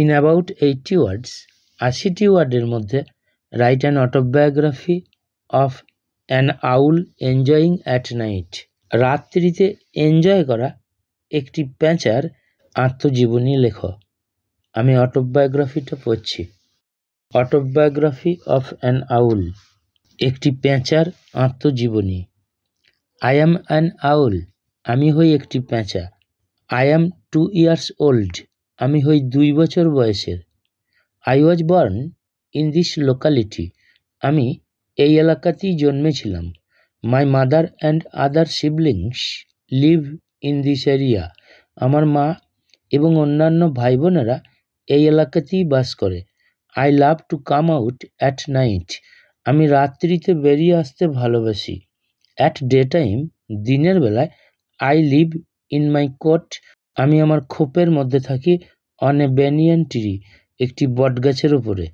In about 80 words, 80টি ওয়ার্ডের মধ্যে write an autobiography of an owl enjoying at night. রাত্রিতে এনজয় করা একটি প্যাঁচার আত্মজীবনী লেখ। আমি অটোবায়োগ্রাফিটা পড়ছি। অটোবায়োগ্রাফি অফ অ্যান আউল, একটি প্যাঁচার আত্মজীবনী। আই অ্যাম অ্যান আউল, আমি হই একটি প্যাঁচা। আই অ্যাম 2 years old, আমি হই 2 বছর বয়সের। I was born in this locality, আমি এই এলাকাতেই জন্মেছিলাম। My mother and other siblings live in this area, আমার মা এবং অন্যান্য ভাই বোনেরা এই এলাকাতেই বাস করে। I love to come out at night, আমি রাত্রিতে বেরিয়ে আসতে ভালোবাসি। অ্যাট ডে টাইম, দিনের বেলায়। I live in my cote, আমি আমার খোপের মধ্যে থাকি। অন এ ব্যানিয়ান ট্রি, একটি বটগাছের উপরে।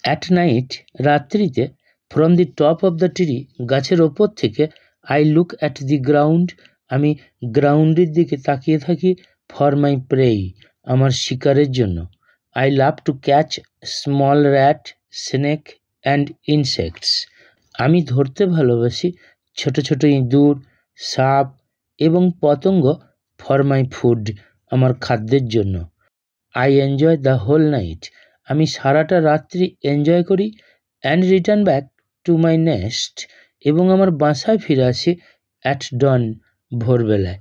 অ্যাট নাইট, রাত্রিতে। From the top of the tree, গাছের ওপর থেকে। I look at the ground, আমি গ্রাউন্ডের দিকে তাকিয়ে থাকি। ফর মাই প্রেই, আমার শিকারের জন্য। I love to catch small rat, snake and insects, আমি ধরতে ভালোবাসি ছোট ছোট ইঁদুর, সাপ এবং পতঙ্গ। ফর মাই ফুড, আমার খাদ্যের জন্য। I enjoy the whole night, আমি সারাটা রাত্রি এনজয় করি। And return back to my nest, এবং আমার বাসায় ফিরে আসি। অ্যাট ডন, ভোরবেলায়।